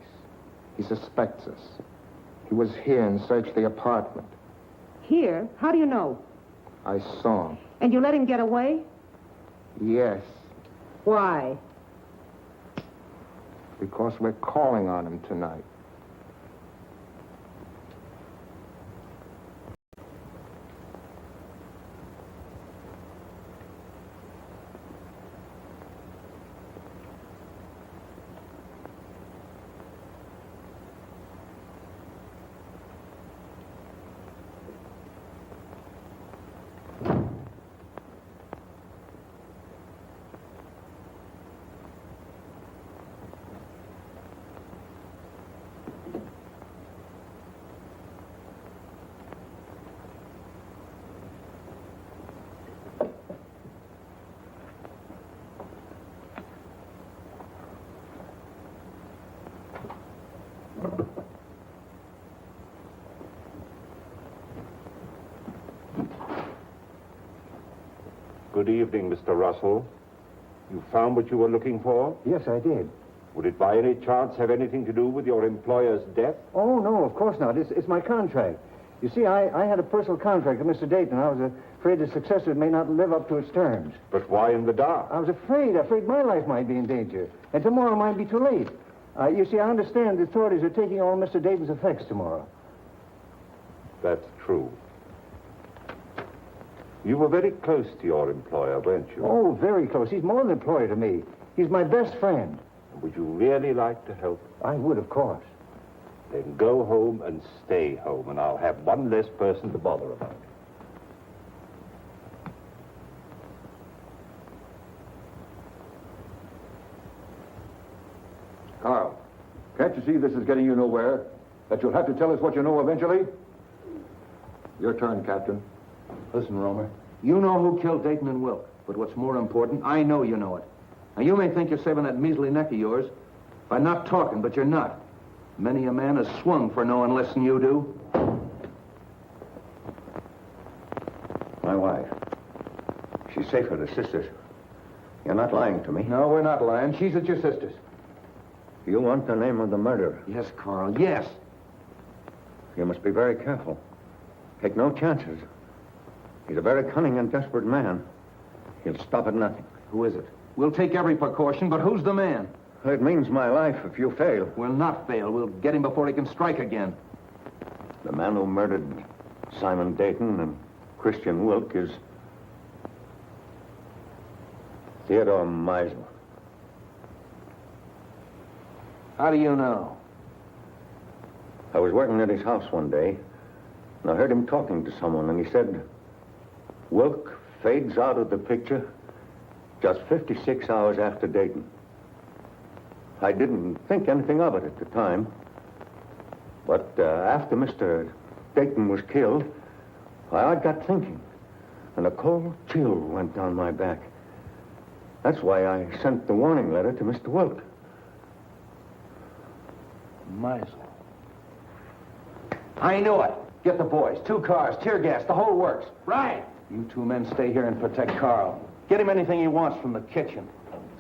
He suspects us. He was here and searched the apartment. Here? How do you know? I saw him. And you let him get away? Yes, Why? because we're calling on him tonight. Good evening, Mr. Russell. You found what you were looking for? Yes, I did. Would it by any chance have anything to do with your employer's death? Oh, no, of course not. It's my contract. You see, I had a personal contract with Mr. Dayton. I was afraid the successor may not live up to its terms. But why in the dark? I was afraid my life might be in danger. And tomorrow might be too late. You see, I understand the authorities are taking all Mr. Dayton's effects tomorrow. That's true. You were very close to your employer, weren't you? Oh, very close. He's more than an employer to me. He's my best friend. Would you really like to help? I would, of course. Then go home and stay home, and I'll have one less person to bother about. Carl, can't you see this is getting you nowhere? That you'll have to tell us what you know eventually? Your turn, Captain. Listen, Romer. You know who killed Dayton and Wilk. But what's more important, I know you know it. Now, you may think you're saving that measly neck of yours by not talking, but you're not. Many a man has swung for knowing less than you do. My wife. She's safe with her sisters. You're not lying to me. No, we're not lying. She's at your sister's. You want the name of the murderer? Yes, Carl, yes. You must be very careful. Take no chances. He's a very cunning and desperate man. He'll stop at nothing. Who is it? We'll take every precaution, but who's the man? It means my life if you fail. We'll not fail. We'll get him before he can strike again. The man who murdered Simon Dayton and Christian Wilk is Theodore Meisel. How do you know? I was working at his house one day, and I heard him talking to someone, and he said, Wilk fades out of the picture just 56 hours after Dayton. I didn't think anything of it at the time, but after Mr. Dayton was killed, I got thinking, and a cold chill went down my back. That's why I sent the warning letter to Mr. Wilk. Meisel. I knew it. Get the boys. 2 cars, tear gas, the whole works. Right. You 2 men stay here and protect Carl. Get him anything he wants from the kitchen.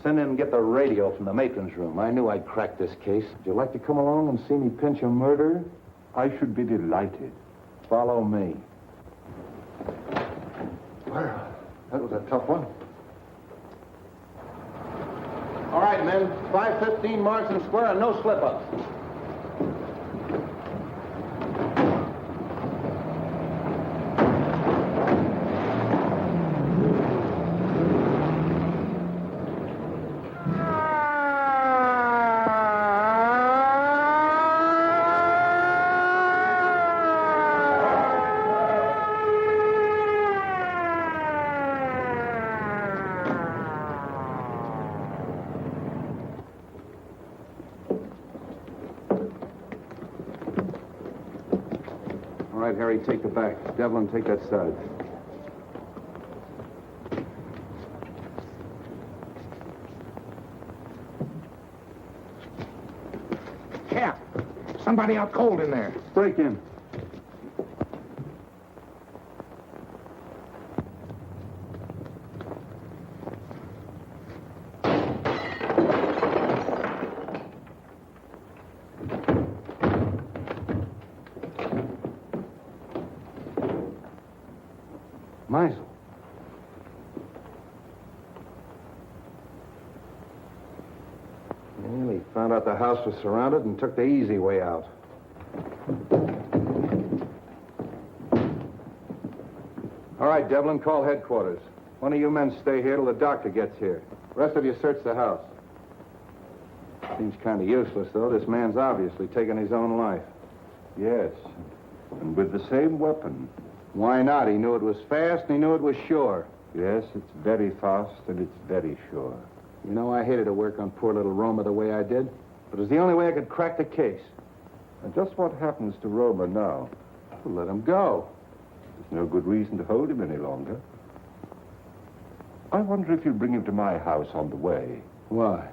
Send in and get the radio from the matron's room. I knew I'd crack this case. Would you like to come along and see me pinch a murderer? I should be delighted. Follow me. Well, that was a tough one. All right, men. 5:15 Marsden Square and no slip-ups. All right, Harry, take the back. Devlin, take that side. Cap, somebody out cold in there. Break in. Meisel. Well, he found out the house was surrounded and took the easy way out. All right, Devlin, call headquarters. One of you men stay here till the doctor gets here. The rest of you search the house. Seems kind of useless, though. This man's obviously taken his own life. Yes, and with the same weapon. Why not? He knew it was fast and he knew it was sure. Yes, it's very fast and it's very sure. You know, I hated to work on poor little Roma the way I did, but it was the only way I could crack the case. And just what happens to Roma now? Well, let him go. There's no good reason to hold him any longer. I wonder if you'll bring him to my house on the way. Why?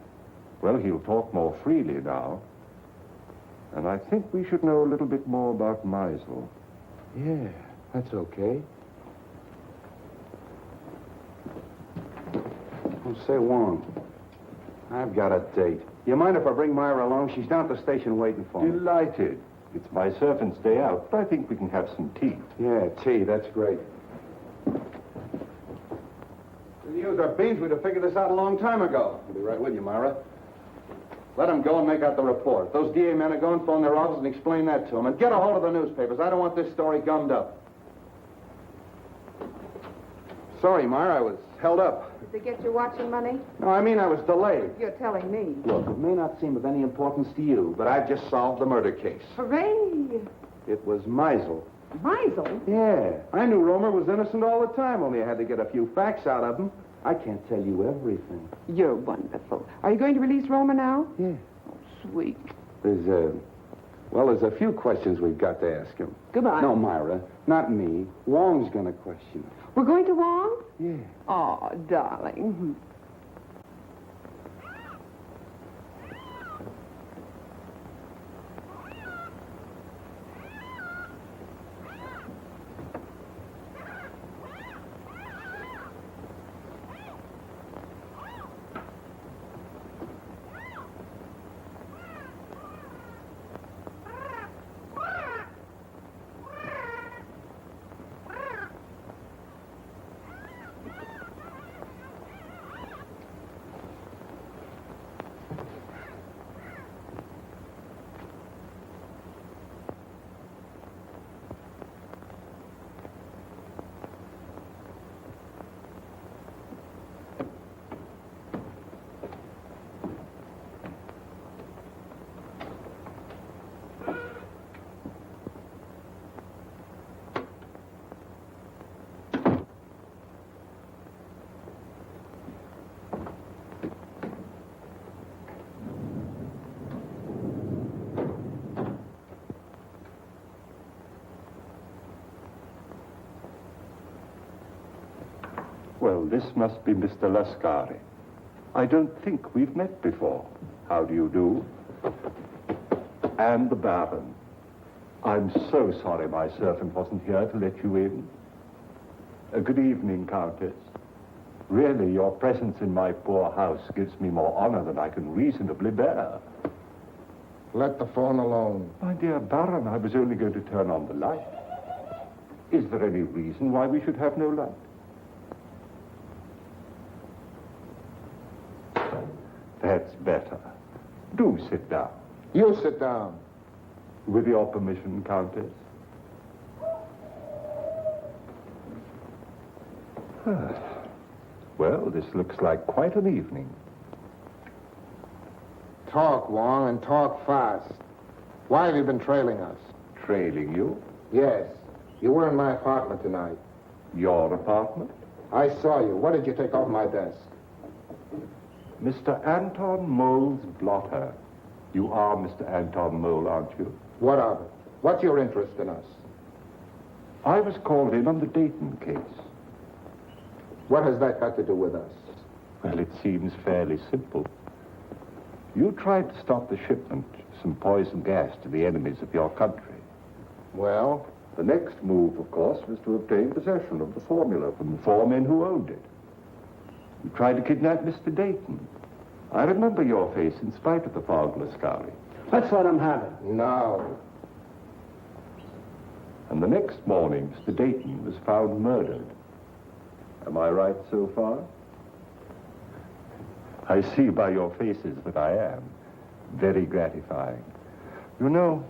Well, he'll talk more freely now. And I think we should know a little bit more about Meisel. Yeah, that's okay. Oh, say, Wong, I've got a date. You mind if I bring Myra along? She's down at the station waiting for me. Delighted. It's my servant's day out, but I think we can have some tea. Yeah, tea. That's great. If we used our beans, we'd have figured this out a long time ago. I'll be right with you, Myra. Let them go and make out the report. If those DA men are going, phone their office and explain that to them. And get a hold of the newspapers. I don't want this story gummed up. Sorry, Myra, I was held up. Did they get your watching money? No, I mean I was delayed. You're telling me. Look, it may not seem of any importance to you, but I've just solved the murder case. Hooray! It was Meisel. Meisel? Yeah. I knew Romer was innocent all the time, only I had to get a few facts out of him. I can't tell you everything. You're wonderful. Are you going to release Roma now? Yeah. Oh, week. There's a few questions we've got to ask him. Goodbye. No, Myra, not me. Wong's going to question. We're going to Wong? Yeah. Oh, darling. Well, this must be Mr. Lascari. I don't think we've met before. How do you do? And the Baron. I'm so sorry my servant wasn't here to let you in. Good evening, Countess. Really, your presence in my poor house gives me more honor than I can reasonably bear. Let the phone alone. My dear Baron, I was only going to turn on the light. Is there any reason why we should have no light? That's better. Do sit down. You sit down. With your permission, Countess. Well, this looks like quite an evening. Talk, Wong, and talk fast. Why have you been trailing us? Trailing you? Yes. You were in my apartment tonight. Your apartment? I saw you. What did you take off my desk? Mr. Anton Mole's blotter. You are Mr. Anton Mole, aren't you? What of it? What's your interest in us? I was called in on the Dayton case. What has that got to do with us? Well, it seems fairly simple. You tried to stop the shipment of some poison gas to the enemies of your country. Well? The next move, of course, was to obtain possession of the formula from the four men who owned it. You tried to kidnap Mr. Dayton. I remember your face in spite of the fog, Lascari. Let's let him have it. No. And the next morning, Mr. Dayton was found murdered. Am I right so far? I see by your faces that I am. Very gratifying. You know,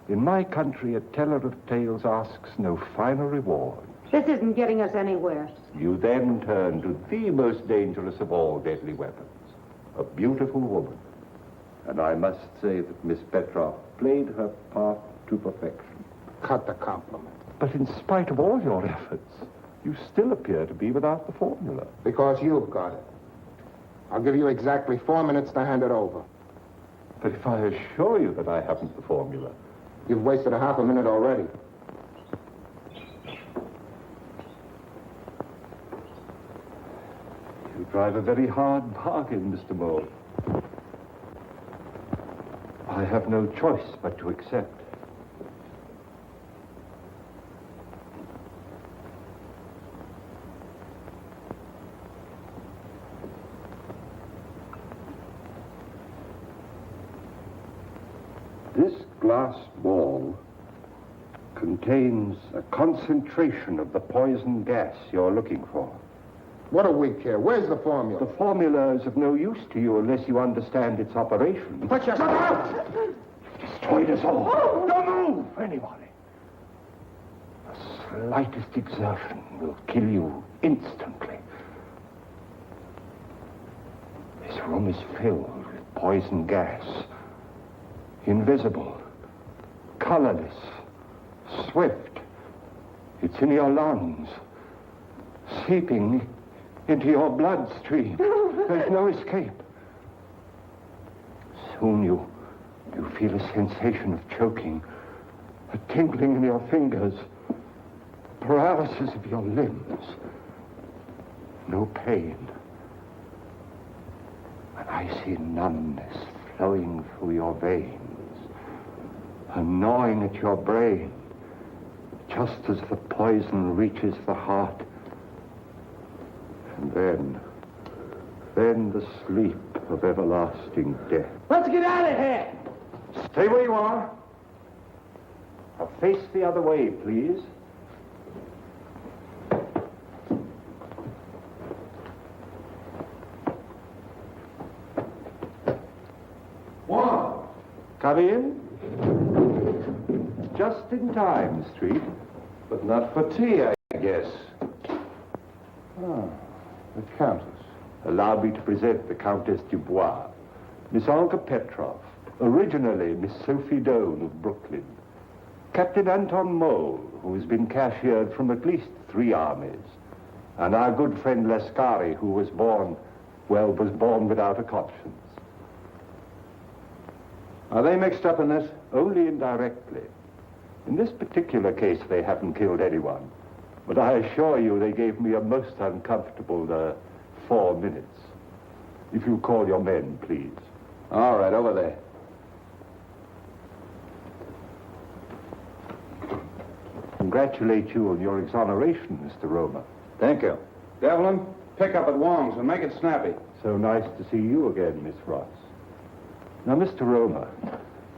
in my country, a teller of tales asks no finer reward. This isn't getting us anywhere. You then turn to the most dangerous of all deadly weapons, a beautiful woman. And I must say that Miss Petroff played her part to perfection. Cut the compliment. But in spite of all your efforts, you still appear to be without the formula. Because you've got it. I'll give you exactly 4 minutes to hand it over. But if I assure you that I haven't the formula... You've wasted a half a minute already. You drive a very hard bargain, Mr. Mole. I have no choice but to accept. This glass ball contains a concentration of the poison gas you're looking for. What do we care? Where's the formula? The formula is of no use to you unless you understand its operation. Put your... You've destroyed us all. Oh! Don't move, anybody. The slightest exertion will kill you instantly. This room is filled with poison gas. Invisible, colorless, swift. It's in your lungs, seeping into your bloodstream. There's no escape. Soon you feel a sensation of choking, a tingling in your fingers, paralysis of your limbs. No pain. And I see numbness flowing through your veins, and gnawing at your brain, just as the poison reaches the heart. And then the sleep of everlasting death. Let's get out of here! Stay where you are. Now face the other way, please. One. Come in. Just in time, Street. But not for tea, I guess. Ah, the Countess. Allow me to present the Countess Dubois, Miss Olga Petrov, originally Miss Sophie Doane of Brooklyn, Captain Anton Mole, who has been cashiered from at least 3 armies, and our good friend Lascari, who was born without a conscience. Are they mixed up in this? Only indirectly. In this particular case, they haven't killed anyone. But I assure you they gave me a most uncomfortable 4 minutes. If you call your men, please. All right, over there. Congratulate you on your exoneration, Mr. Roma. Thank you. Devlin, pick up at Wong's and make it snappy. So nice to see you again, Miss Ross. Now, Mr. Roma,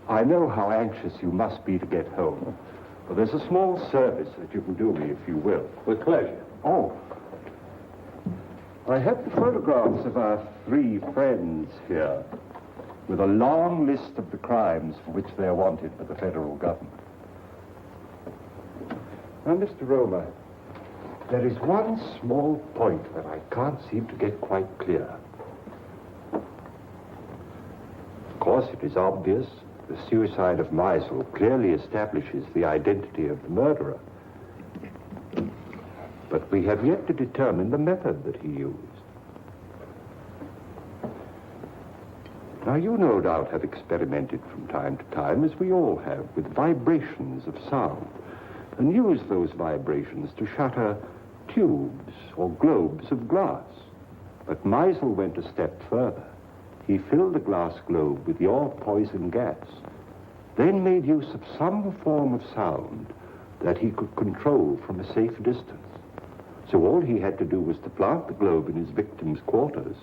I know how anxious you must be to get home. But there's a small service that you can do me, if you will. With pleasure. Oh. I have the photographs of our 3 friends here, with a long list of the crimes for which they're wanted by the federal government. Now, Mr. Roma, there is one small point that I can't seem to get quite clear. Of course, it is obvious the suicide of Meisel clearly establishes the identity of the murderer. But we have yet to determine the method that he used. Now, you no doubt have experimented from time to time, as we all have, with vibrations of sound, and used those vibrations to shatter tubes or globes of glass. But Meisel went a step further. He filled the glass globe with your poison gas, then made use of some form of sound that he could control from a safe distance. So all he had to do was to plant the globe in his victim's quarters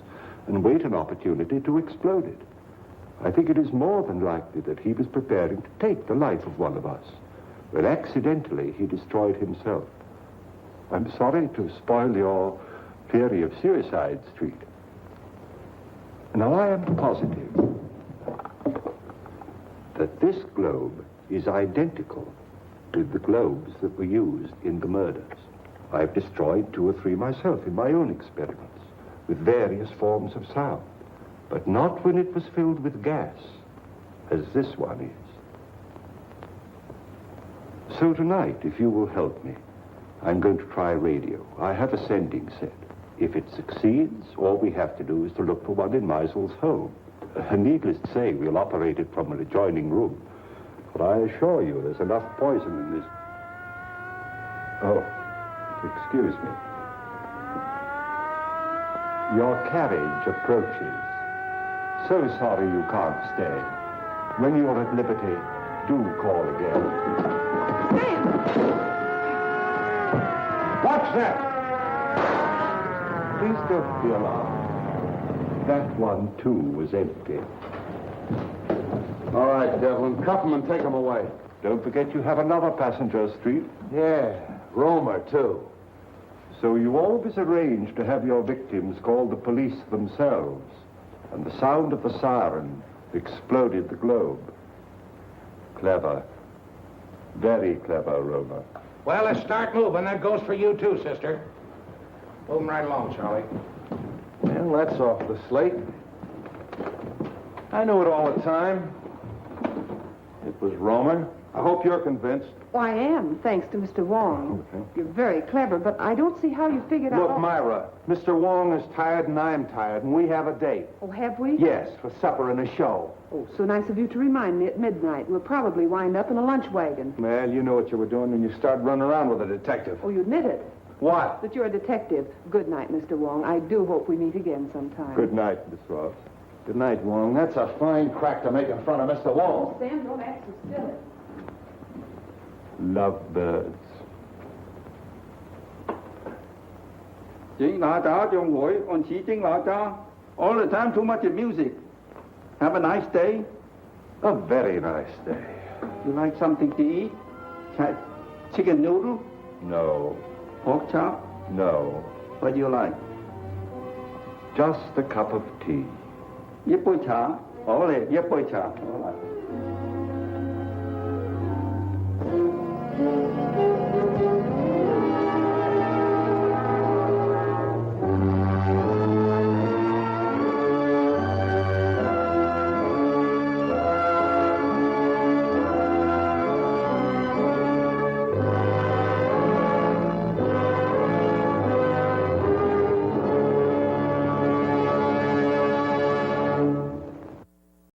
and wait an opportunity to explode it. I think it is more than likely that he was preparing to take the life of one of us, but accidentally he destroyed himself. I'm sorry to spoil your theory of suicide, Street. Now, I am positive that this globe is identical with the globes that were used in the murders. I've destroyed 2 or 3 myself in my own experiments with various forms of sound, but not when it was filled with gas, as this one is. So tonight, if you will help me, I'm going to try radio. I have a sending set. If it succeeds, all we have to do is to look for one in Meisel's home. Needless to say, we'll operate it from an adjoining room. But I assure you, there's enough poison in this. Oh, excuse me. Your carriage approaches. So sorry you can't stay. When you're at liberty, do call again. Watch that! Please don't be alarmed. That one, too, was empty. All right, Devlin, cuff him and take him away. Don't forget you have another passenger, Street. Yeah, Romer, too. So you always arrange to have your victims call the police themselves, and the sound of the siren exploded the globe. Clever. Very clever, Romer. Well, let's start moving. That goes for you, too, sister. Moving right along, Charlie. Well, that's off the slate. I knew it all the time. It was Romer. I hope you're convinced. Oh, I am, thanks to Mr. Wong. Okay. You're very clever, but I don't see how you figured out... Look, Myra, Mr. Wong is tired and I'm tired, and we have a date. Oh, have we? Yes, for supper and a show. Oh, so nice of you to remind me at midnight. We'll probably wind up in a lunch wagon. Well, you know what you were doing when you started running around with a detective. Oh, you admit it. What? That you're a detective. Good night, Mr. Wong. I do hope we meet again sometime. Good night, Miss Ross. Good night, Wong. That's a fine crack to make in front of Mr. Wong. Oh, Sam, don't act so silly. Lovebirds. 請那打將會按此經那家 all the time too much music. Have a nice day. A very nice day. You like something to eat? Chicken noodle? No. Pork chop? No. What do you like? Just a cup of tea. 一杯茶。好嚟，一杯茶。好啦。